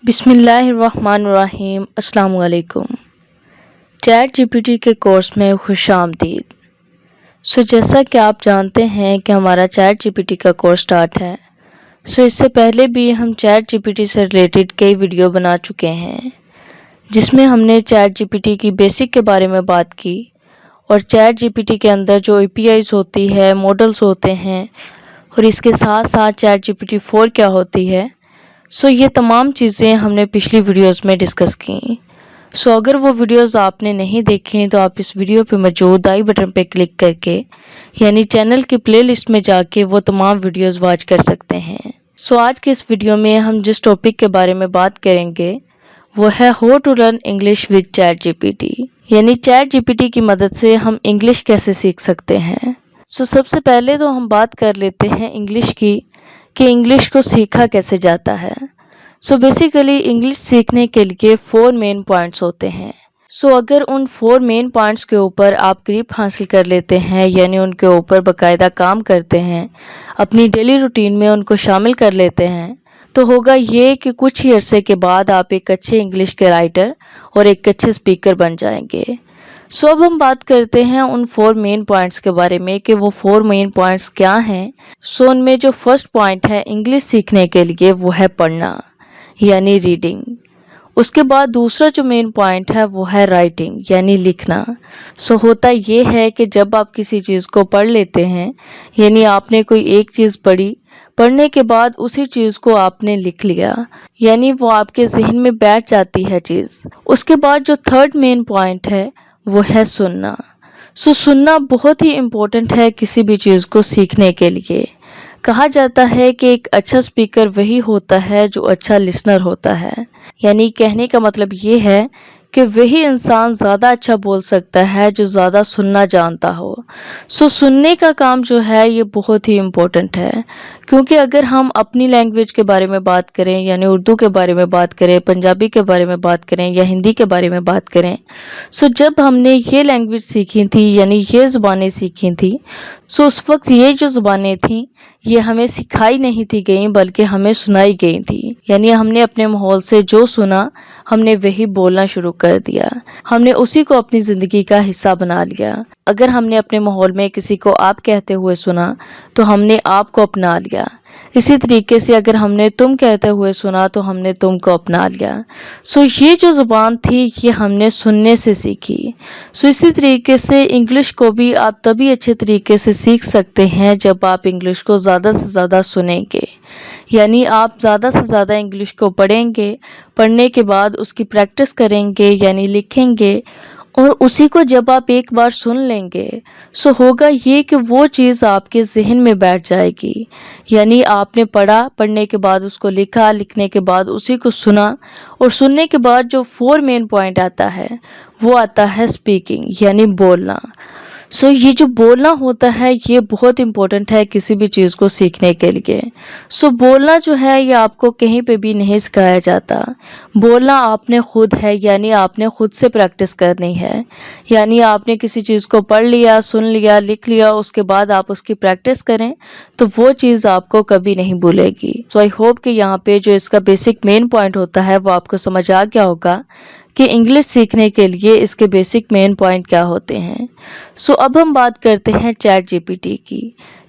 बिस्मिल्लाहिर्रहमानिर्रहीम। अस्सलाम वालेकुम। चैट जीपीटी के कोर्स में खुशामदीद। जैसा कि आप जानते हैं कि हमारा चैट जीपीटी का कोर्स स्टार्ट है। इससे पहले भी हम चैट जीपीटी से रिलेटेड कई वीडियो बना चुके हैं, जिसमें हमने चैट जीपीटी की बेसिक के बारे में बात की और चैट जीपीटी के अंदर जो एपीआईज होती है, मॉडल्स होते हैं और इसके साथ साथ चैट जीपीटी 4 क्या होती है। ये तमाम चीज़ें हमने पिछली वीडियोस में डिस्कस की। अगर वो वीडियोस आपने नहीं देखी तो आप इस वीडियो पे मौजूद आई बटन पे क्लिक करके यानी चैनल की प्लेलिस्ट में जाके वो तमाम वीडियोस वॉच कर सकते हैं। आज के इस वीडियो में हम जिस टॉपिक के बारे में बात करेंगे वो है how to learn English with ChatGPT, यानी चैट जीपीटी की मदद से हम इंग्लिश कैसे सीख सकते हैं। सबसे पहले तो हम बात कर लेते हैं इंग्लिश की कि इंग्लिश को सीखा कैसे जाता है। बेसिकली इंग्लिश सीखने के लिए 4 मेन पॉइंट्स होते हैं। अगर उन 4 मेन पॉइंट्स के ऊपर आप ग्रिप हासिल कर लेते हैं, यानी उनके ऊपर बाकायदा काम करते हैं, अपनी डेली रूटीन में उनको शामिल कर लेते हैं, तो होगा ये कि कुछ ही अरसे के बाद आप एक अच्छे इंग्लिश के राइटर और एक अच्छे स्पीकर बन जाएंगे। अब हम बात करते हैं उन 4 मेन पॉइंट्स के बारे में कि वो 4 मेन पॉइंट्स क्या हैं। उनमें जो फर्स्ट पॉइंट है इंग्लिश सीखने के लिए वो है पढ़ना, यानी रीडिंग। उसके बाद दूसरा जो मेन पॉइंट है वो है राइटिंग, यानी लिखना। होता ये है कि जब आप किसी चीज़ को पढ़ लेते हैं, यानी आपने कोई एक चीज़ पढ़ी, पढ़ने के बाद उसी चीज़ को आपने लिख लिया, यानी वो आपके जहन में बैठ जाती है चीज़। उसके बाद जो थर्ड मेन पॉइंट है वो है सुनना। सुनना बहुत ही इम्पोर्टेंट है किसी भी चीज़ को सीखने के लिए। कहा जाता है कि एक अच्छा स्पीकर वही होता है जो अच्छा लिसनर होता है, यानी कहने का मतलब ये है कि वही इंसान ज़्यादा अच्छा बोल सकता है जो ज़्यादा सुनना जानता हो। सुनने का काम जो है ये बहुत ही इम्पोर्टेंट है, क्योंकि अगर हम अपनी लैंग्वेज के बारे में बात करें, यानी उर्दू के बारे में बात करें, पंजाबी के बारे में बात करें या हिंदी के बारे में बात करें, जब हमने ये लैंग्वेज सीखी थी, यानी ये ज़ुबानें सीखी थी, उस वक्त ये जो ज़ुबानें थीं ये हमें सिखाई नहीं थी गई, बल्कि हमें सुनाई गई थी। यानी हमने अपने माहौल से जो सुना हमने वही बोलना शुरू कर दिया, हमने उसी को अपनी ज़िंदगी का हिस्सा बना लिया। अगर हमने अपने माहौल में किसी को आप कहते हुए सुना तो हमने आप को अपना लिया। इसी तरीके से अगर हमने तुम कहते हुए सुना तो हमने तुम को अपना लिया। ये जो ज़ुबान थी ये हमने सुनने से सीखी। इसी तरीके से इंग्लिश को भी आप तभी अच्छे तरीके से सीख सकते हैं जब आप इंग्लिश को ज़्यादा से ज़्यादा सुनेंगे, यानी आप ज़्यादा से ज़्यादा इंग्लिश को पढ़ेंगे, पढ़ने के बाद उसकी प्रैक्टिस करेंगे, यानी लिखेंगे, और उसी को जब आप एक बार सुन लेंगे होगा ये कि वो चीज़ आपके जहन में बैठ जाएगी। यानी आपने पढ़ा, पढ़ने के बाद उसको लिखा, लिखने के बाद उसी को सुना, और सुनने के बाद जो 4 मेन पॉइंट आता है वो आता है स्पीकिंग, यानी बोलना। ये जो बोलना होता है ये बहुत इम्पोर्टेंट है किसी भी चीज़ को सीखने के लिए। बोलना जो है ये आपको कहीं पे भी नहीं सिखाया जाता। बोलना आपने खुद है, यानी आपने खुद से प्रैक्टिस करनी है। यानी आपने किसी चीज़ को पढ़ लिया, सुन लिया, लिख लिया, उसके बाद आप उसकी प्रैक्टिस करें तो वो चीज़ आपको कभी नहीं भूलेगी। आई होप कि यहाँ पे जो इसका बेसिक मेन पॉइंट होता है वो आपको समझ आ गया होगा कि इंग्लिश सीखने के लिए इसके बेसिक मेन पॉइंट क्या होते हैं। अब हम बात करते हैं चैट जीपीटी की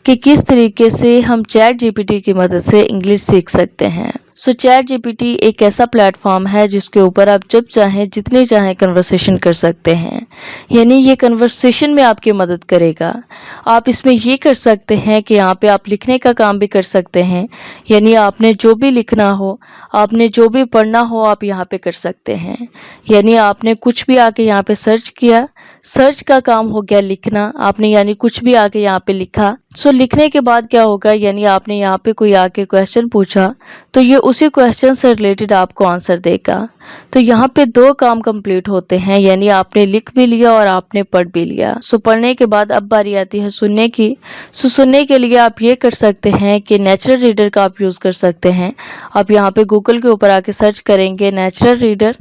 कि किस तरीके से हम चैट जीपीटी की मदद से इंग्लिश सीख सकते हैं। चैट जीपीटी एक ऐसा प्लेटफॉर्म है जिसके ऊपर आप जब चाहें जितनी चाहें कन्वर्सेशन कर सकते हैं, यानी ये कन्वर्सेशन में आपकी मदद करेगा। आप इसमें ये कर सकते हैं कि यहाँ पे आप लिखने का काम भी कर सकते हैं, यानी आपने जो भी लिखना हो, आपने जो भी पढ़ना हो आप यहाँ पे कर सकते हैं। यानी आपने कुछ भी आके यहाँ पे सर्च किया, सर्च का काम हो गया लिखना, आपने यानी कुछ भी आके यहाँ पे लिखा। लिखने के बाद क्या होगा, यानी आपने यहाँ पे कोई आके क्वेश्चन पूछा तो ये उसी क्वेश्चन से रिलेटेड आपको आंसर देगा। तो यहाँ पे 2 काम कंप्लीट होते हैं, यानी आपने लिख भी लिया और आपने पढ़ भी लिया। पढ़ने के बाद अब बारी आती है सुनने की। सुनने के लिए आप ये कर सकते हैं कि नेचुरल रीडर का आप यूज़ कर सकते हैं। आप यहाँ पे गूगल के ऊपर आके सर्च करेंगे नेचुरल रीडर,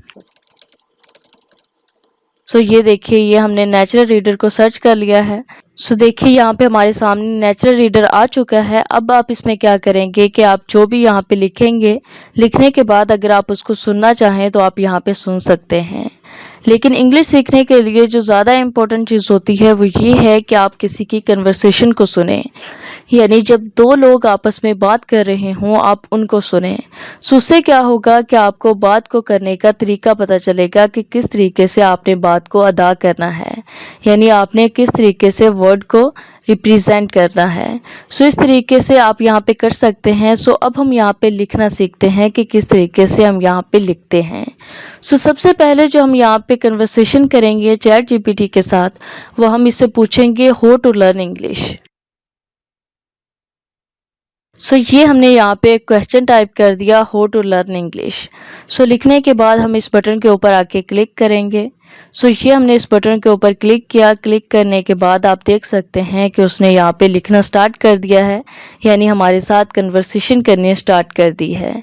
सो ये देखिए, ये हमने नेचुरल रीडर को सर्च कर लिया है। सो देखिए यहाँ पे हमारे सामने नेचुरल रीडर आ चुका है। अब आप इसमें क्या करेंगे कि आप जो भी यहाँ पे लिखेंगे, लिखने के बाद अगर आप उसको सुनना चाहें तो आप यहाँ पे सुन सकते हैं। लेकिन इंग्लिश सीखने के लिए जो ज़्यादा इम्पोर्टेंट चीज़ होती है वो ये है कि आप किसी की कन्वर्सेशन को सुने, यानी जब दो लोग आपस में बात कर रहे हों आप उनको सुने। सो उससे क्या होगा कि आपको बात को करने का तरीका पता चलेगा कि किस तरीके से आपने बात को अदा करना है, यानी आपने किस तरीके से वर्ड को रिप्रेजेंट करना है। सो इस तरीके से आप यहाँ पे कर सकते हैं। सो अब हम यहाँ पे लिखना सीखते हैं कि किस तरीके से हम यहाँ पे लिखते हैं। सो सबसे पहले जो हम यहाँ पे कन्वर्सेशन करेंगे चैट जीपीटी के साथ, वो हम इससे पूछेंगे हाउ टू लर्न इंग्लिश। सो ये हमने यहाँ पे एक क्वेश्चन टाइप कर दिया, हाउ टू लर्न इंग्लिश। सो लिखने के बाद हम इस बटन के ऊपर आके क्लिक करेंगे। सो ये हमने इस बटन के ऊपर क्लिक किया। क्लिक करने के बाद आप देख सकते हैं कि उसने यहाँ पे लिखना स्टार्ट कर दिया है, यानी हमारे साथ कन्वर्सेशन करनी स्टार्ट कर दी है।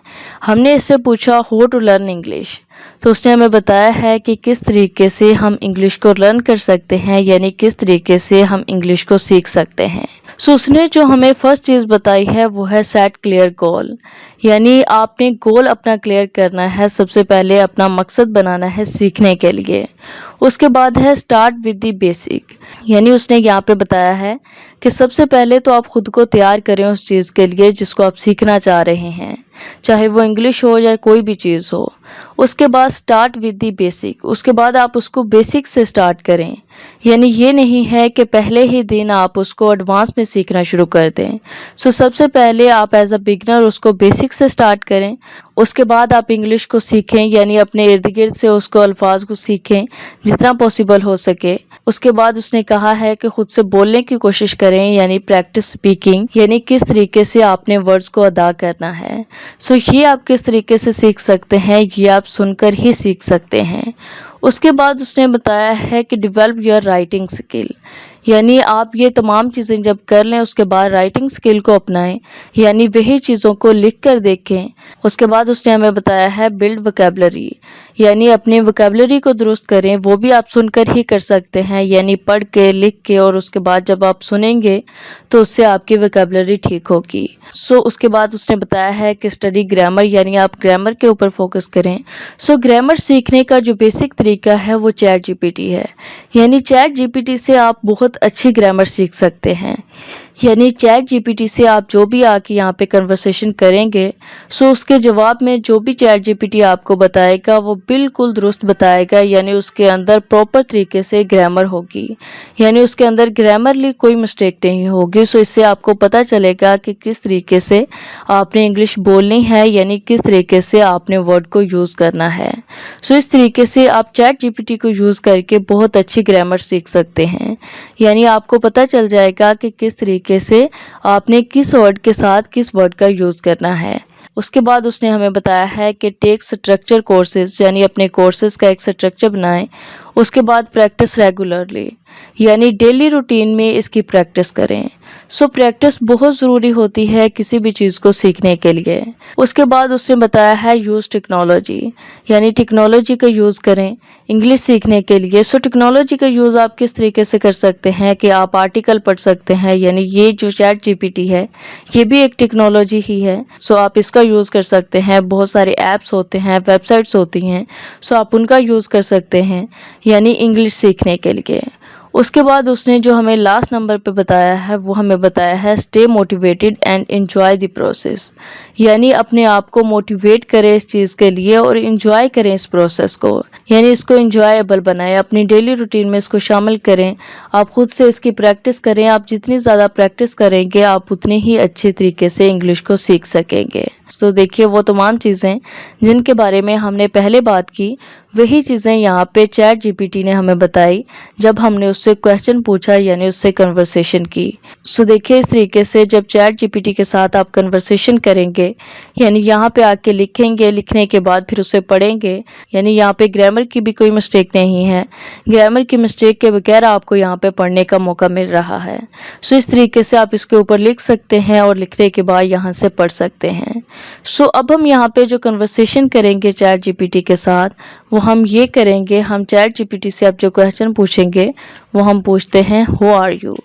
हमने इससे पूछा हाउ टू लर्न इंग्लिश, तो उसने हमें बताया है कि किस तरीके से हम इंग्लिश को लर्न कर सकते हैं, यानी किस तरीके से हम इंग्लिश को सीख सकते हैं। सो उसने जो हमें फर्स्ट चीज़ बताई है वो है सेट क्लियर गोल, यानी आपने गोल अपना क्लियर करना है। सबसे पहले अपना मकसद बनाना है सीखने के लिए। उसके बाद है स्टार्ट विद द बेसिक, यानी उसने यहाँ पे बताया है कि सबसे पहले तो आप खुद को तैयार करें उस चीज़ के लिए जिसको आप सीखना चाह रहे हैं, चाहे वो इंग्लिश हो या कोई भी चीज़ हो। उसके बाद स्टार्ट विद द बेसिक, उसके बाद आप उसको बेसिक से स्टार्ट करें, यानी ये नहीं है कि पहले ही दिन आप उसको एडवांस में सीखना शुरू कर दें। सो सबसे पहले आप एज अ बिगनर उसको बेसिक से स्टार्ट करें। उसके बाद आप इंग्लिश को सीखें, यानी अपने इर्द गिर्द से उसको अल्फाज को सीखें जितना पॉसिबल हो सके। उसके बाद उसने कहा है कि खुद से बोलने की कोशिश करें, यानी प्रैक्टिस स्पीकिंग, यानी किस तरीके से आपने वर्ड्स को अदा करना है। सो ये आप किस तरीके से सीख सकते हैं, ये आप सुनकर ही सीख सकते हैं। उसके बाद उसने बताया है कि डेवलप योर राइटिंग स्किल, यानी आप ये तमाम चीज़ें जब कर लें उसके बाद राइटिंग स्किल को अपनाएं, यानी वही चीज़ों को लिख कर देखें। उसके बाद उसने हमें बताया है बिल्ड वोकैबुलरी, यानी अपनी वोकैबुलरी को दुरुस्त करें। वो भी आप सुनकर ही कर सकते हैं, यानी पढ़ के, लिख के, और उसके बाद जब आप सुनेंगे तो उससे आपकी वोकैबुलरी ठीक होगी। सो उसके बाद उसने बताया है कि स्टडी ग्रामर, यानी आप ग्रामर के ऊपर फोकस करें। सो ग्रामर सीखने का जो बेसिक तरीका है वो चैट जीपीटी है, यानी चैट जीपीटी से आप बहुत अच्छी ग्रामर सीख सकते हैं। यानी चैट जीपीटी से आप जो भी आके यहाँ पे कन्वर्सेशन करेंगे, सो उसके जवाब में जो भी चैट जीपीटी आपको बताएगा वो बिल्कुल दुरुस्त बताएगा, यानी उसके अंदर प्रॉपर तरीके से ग्रामर होगी, यानी उसके अंदर ग्रामरली कोई मिस्टेक नहीं होगी। सो इससे आपको पता चलेगा कि किस तरीके से आपने इंग्लिश बोलनी है, यानी किस तरीके से आपने वर्ड को यूज़ करना है। सो इस तरीके से आप चैट जीपीटी को यूज़ करके बहुत अच्छी ग्रामर सीख सकते हैं, यानी आपको पता चल जाएगा कि किस तरीके से आपने किस वर्ड के साथ किस वर्ड का यूज़ करना है। उसके बाद उसने हमें बताया है कि टेक स्ट्रक्चर कोर्सेज, यानी अपने कोर्सेज का एक स्ट्रक्चर बनाएं। उसके बाद प्रैक्टिस रेगुलरली, यानी डेली रूटीन में इसकी प्रैक्टिस करें। सो प्रैक्टिस बहुत ज़रूरी होती है किसी भी चीज़ को सीखने के लिए। उसके बाद उसने बताया है यूज़ टेक्नोलॉजी, यानी टेक्नोलॉजी का यूज़ करें इंग्लिश सीखने के लिए। सो टेक्नोलॉजी का यूज़ आप किस तरीके से कर सकते हैं कि आप आर्टिकल पढ़ सकते हैं, यानी ये जो चैट जीपीटी है ये भी एक टेक्नोलॉजी ही है। सो आप इसका यूज़ कर सकते हैं। बहुत सारे ऐप्स होते हैं, वेबसाइट्स होती हैं, सो आप उनका यूज़ कर सकते हैं, यानी इंग्लिश सीखने के लिए। उसके बाद उसने जो हमें लास्ट नंबर पे बताया है वो हमें बताया है stay motivated and enjoy the process, यानी अपने आप को मोटिवेट करें इस चीज़ के लिए और एंजॉय करें इस प्रोसेस को, यानी इसको एंजॉयबल बनाएं, अपनी डेली रूटीन में इसको शामिल करें। आप खुद से इसकी प्रैक्टिस करें। आप जितनी ज़्यादा प्रैक्टिस करेंगे आप उतनी ही अच्छे तरीके से इंग्लिश को सीख सकेंगे। तो देखिए वो तमाम चीज़ें जिनके बारे में हमने पहले बात की वही चीज़ें यहाँ पे चैट जीपीटी ने हमें बताई जब हमने उससे क्वेश्चन पूछा, यानी उससे कन्वर्सेशन की। सो देखिए इस तरीके से जब चैट जीपीटी के साथ आप कन्वर्सेशन करेंगे लिखेंगे, यानी यहाँ पे आके लिखेंगे, लिखने के बाद फिर उसे पढ़ेंगे। यानी यहाँ पे ग्रामर की भी कोई मिस्टेक नहीं है, ग्रामर की मिस्टेक के बगैर आपको यहाँ पे पढ़ने का मौका मिल रहा है। सो इस तरीके से आप इसके ऊपर लिख सकते हैं और लिखने के बाद यहाँ से पढ़ सकते हैं। सो अब हम यहाँ पे जो कन्वर्सेशन करेंगे चैट जीपीटी के साथ, वो हम ये करेंगे, हम चैट जीपीटी से अब जो क्वेश्चन पूछेंगे वो हम पूछते हैं हु आर यू।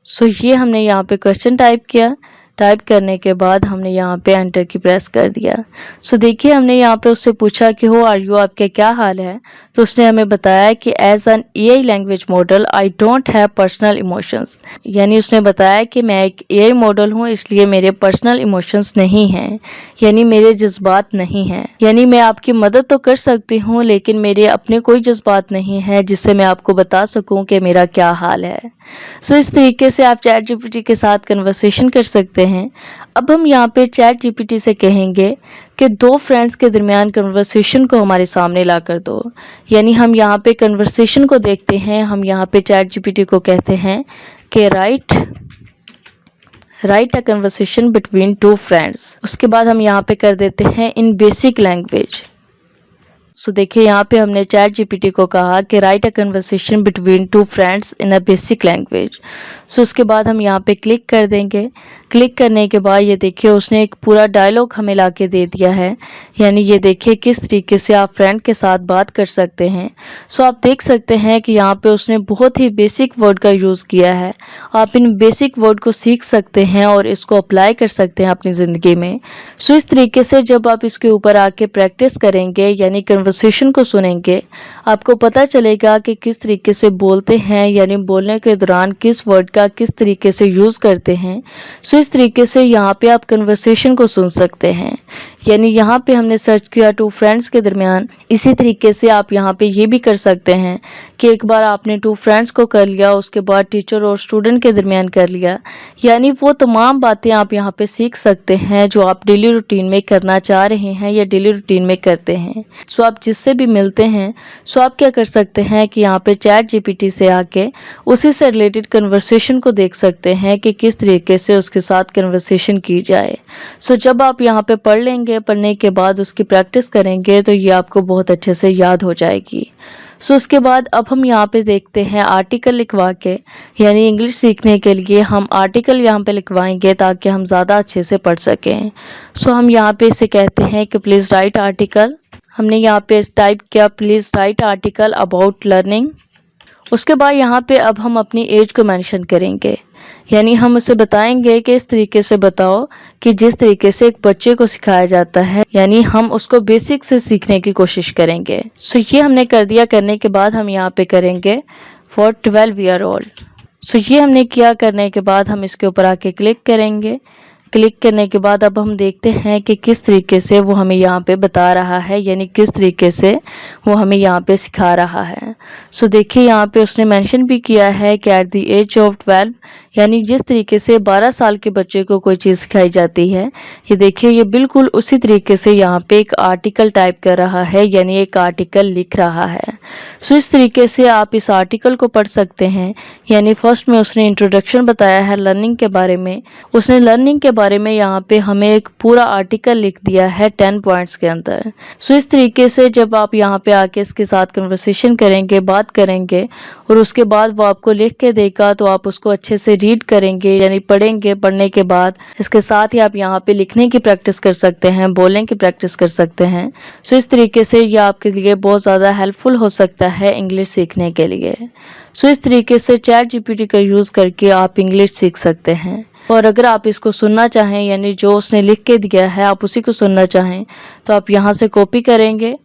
सो ये हमने यहाँ पे क्वेश्चन टाइप किया, टाइप करने के बाद हमने यहाँ पे एंटर की प्रेस कर दिया। सो देखिए हमने यहाँ पे उससे पूछा कि हु आर यू, आपके क्या हाल है। तो उसने हमें बताया कि as an AI language model I don't have personal emotions, यानी उसने बताया कि मैं एक एआई मॉडल हूँ इसलिए मेरे पर्सनल इमोशंस नहीं हैं, यानी मेरे जज्बात नहीं हैं। यानी मैं आपकी मदद तो कर सकती हूँ लेकिन मेरे अपने कोई जज्बात नहीं है जिससे मैं आपको बता सकूँ कि मेरा क्या हाल है। सो इस तरीके से आप चैट जीपीटी के साथ कन्वर्सेशन कर सकते हैं। अब हम यहाँ पे चैट जीपीटी से कहेंगे कि दो फ्रेंड्स के दरमियान कन्वर्सेशन को हमारे सामने ला कर दो। यानी हम यहाँ पे कन्वर्सेशन को देखते हैं, हम यहाँ पे चैट जीपीटी को कहते हैं कि write a conversation between two friends. उसके बाद हम यहाँ पे कर देते हैं इन बेसिक लैंग्वेज। सो देखिए यहाँ पे हमने चैट जीपीटी को कहा कि write a conversation between two friends in a basic language. So उसके बाद हम यहाँ पे क्लिक कर देंगे। क्लिक करने के बाद ये देखिए उसने एक पूरा डायलॉग हमें ला के दे दिया है, यानी ये देखिए किस तरीके से आप फ्रेंड के साथ बात कर सकते हैं। सो आप देख सकते हैं कि यहाँ पे उसने बहुत ही बेसिक वर्ड का यूज़ किया है। आप इन बेसिक वर्ड को सीख सकते हैं और इसको अप्लाई कर सकते हैं अपनी ज़िंदगी में। सो इस तरीके से जब आप इसके ऊपर आके प्रैक्टिस करेंगे, यानी कन्वर्सेशन को सुनेंगे, आपको पता चलेगा कि किस तरीके से बोलते हैं, यानी बोलने के दौरान किस वर्ड का किस तरीके से यूज़ करते हैं। सो इस तरीके से यहाँ पे आप कन्वर्सेशन को सुन सकते हैं। यानी यहाँ पे हमने सर्च किया टू फ्रेंड्स के दरमियान। इसी तरीके से आप यहाँ पे ये भी कर सकते हैं कि एक बार आपने टू फ्रेंड्स को कर लिया, उसके बाद टीचर और स्टूडेंट के दरमियान कर लिया, यानी वो तमाम बातें आप यहाँ पे सीख सकते हैं जो आप डेली रूटीन में करना चाह रहे हैं या डेली रूटीन में करते हैं। सो आप जिससे भी मिलते हैं, सो आप क्या कर सकते हैं कि यहाँ पे चैट जीपीटी से आके उसी से रिलेटेड कन्वर्सेशन को देख सकते हैं कि किस तरीके से उसके साथ कन्वर्सेशन की जाए। सो जब आप यहाँ पे पढ़ लेंगे, पढ़ने के बाद उसकी प्रैक्टिस करेंगे तो ये आपको बहुत अच्छे से याद हो जाएगी। सो उसके बाद अब हम यहाँ पे देखते हैं आर्टिकल लिखवा के, यानी इंग्लिश सीखने के लिए हम आर्टिकल यहाँ पे लिखवाएंगे ताकि हम ज़्यादा अच्छे से पढ़ सकें। सो हम यहाँ पे इसे कहते हैं कि प्लीज़ राइट आर्टिकल। हमने यहाँ पे टाइप किया please write article about learning. उसके बाद यहाँ पे अब हम अपनी एज को मेंशन करेंगे, यानी हम उसे बताएंगे कि इस तरीके से बताओ कि जिस तरीके से एक बच्चे को सिखाया जाता है, यानी हम उसको बेसिक से सीखने की कोशिश करेंगे। सो ये हमने कर दिया। करने के बाद हम यहाँ पे करेंगे फॉर 12 ईयर ओल्ड। सो ये हमने किया। करने के बाद हम इसके ऊपर आके क्लिक करेंगे। क्लिक करने के बाद अब हम देखते हैं कि किस तरीके से वो हमें यहाँ पे बता रहा है, यानी किस तरीके से वो हमें यहाँ पे सिखा रहा है। सो देखिए यहाँ पे उसने मेंशन भी किया है कि एट द एज ऑफ 12, यानी जिस तरीके से 12 साल के बच्चे को कोई चीज़ सिखाई जाती है, ये देखिए ये बिल्कुल उसी तरीके से यहाँ पे एक आर्टिकल टाइप कर रहा है, यानी एक आर्टिकल लिख रहा है। सो इस तरीके से आप इस आर्टिकल को पढ़ सकते हैं। यानी फर्स्ट में उसने इंट्रोडक्शन बताया है लर्निंग के बारे में, उसने लर्निंग के बारे में यहाँ पे हमें एक पूरा आर्टिकल लिख दिया है 10 पॉइंट्स के अंदर। सो इस तरीके से जब आप यहाँ पे आके इसके साथ कन्वर्सेशन करेंगे, बात करेंगे और उसके बाद वो आपको लिख के देगा तो आप उसको अच्छे से रीड करेंगे, यानी पढ़ेंगे। पढ़ने के बाद इसके साथ ही आप यहाँ पे लिखने की प्रैक्टिस कर सकते हैं, बोलने की प्रैक्टिस कर सकते हैं। सो इस तरीके से ये आपके लिए बहुत ज़्यादा हेल्पफुल हो सकता है इंग्लिश सीखने के लिए। सो इस तरीके से चैट जीपीटी का यूज़ करके आप इंग्लिश सीख सकते हैं। और अगर आप इसको सुनना चाहें, यानी जो उसने लिख के दिया है आप उसी को सुनना चाहें, तो आप यहाँ से कॉपी करेंगे।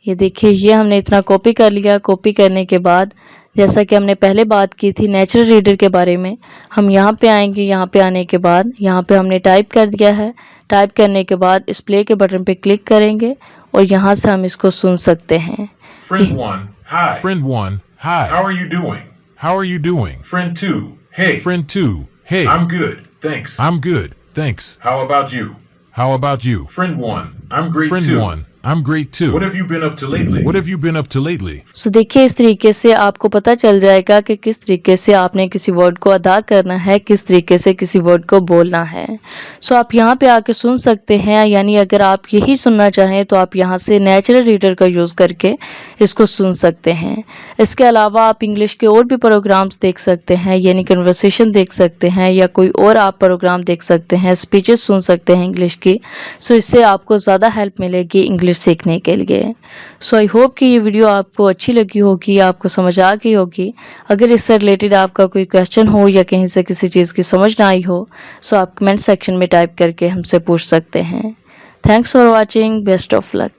ये देखिए ये हमने इतना कॉपी कर लिया। कॉपी करने के बाद जैसा कि हमने पहले बात की थी नेचुरल रीडर के बारे में, हम यहाँ पे आएंगे। यहाँ पे आने के बाद यहाँ पे हमने टाइप कर दिया है। टाइप करने के बाद इस प्ले के बटन पे क्लिक करेंगे और यहाँ से हम इसको सुन सकते हैं। Friend 1, hi. Friend 1, hi. How are you doing? How are you doing? Friend 2, hey. Friend 2, hey. I'm good, thanks. I'm good, thanks. How about you? How about you? Friend 1, I'm great Friend too. 1, I'm great too. What have you been up to lately? What have you been up to lately? सो देखिए, इस तरीके से आपको पता चल जाएगा कि किस तरीके से आपने किसी वर्ड को अदा करना है, किस तरीके से किसी वर्ड को बोलना है। सो आप यहाँ पे आके सुन सकते हैं, यानी अगर आप यही सुनना चाहें तो आप यहाँ से नेचुरल रीडर का यूज़ करके इसको सुन सकते हैं। इसके अलावा आप इंग्लिश के और भी प्रोग्राम्स देख सकते हैं, यानी कन्वर्सेशन देख सकते हैं या कोई और आप प्रोग्राम देख सकते हैं, स्पीचेस सुन सकते हैं इंग्लिश की। सो इससे आपको ज़्यादा हेल्प मिलेगी इंग्लिश सीखने के लिए। सो आई होप कि ये वीडियो आपको अच्छी लगी होगी, आपको समझ आ गई होगी। अगर इससे रिलेटेड आपका कोई क्वेश्चन हो या कहीं से किसी चीज़ की समझ ना आई हो, सो आप कमेंट सेक्शन में टाइप करके हमसे पूछ सकते हैं। Thanks for watching, best of luck.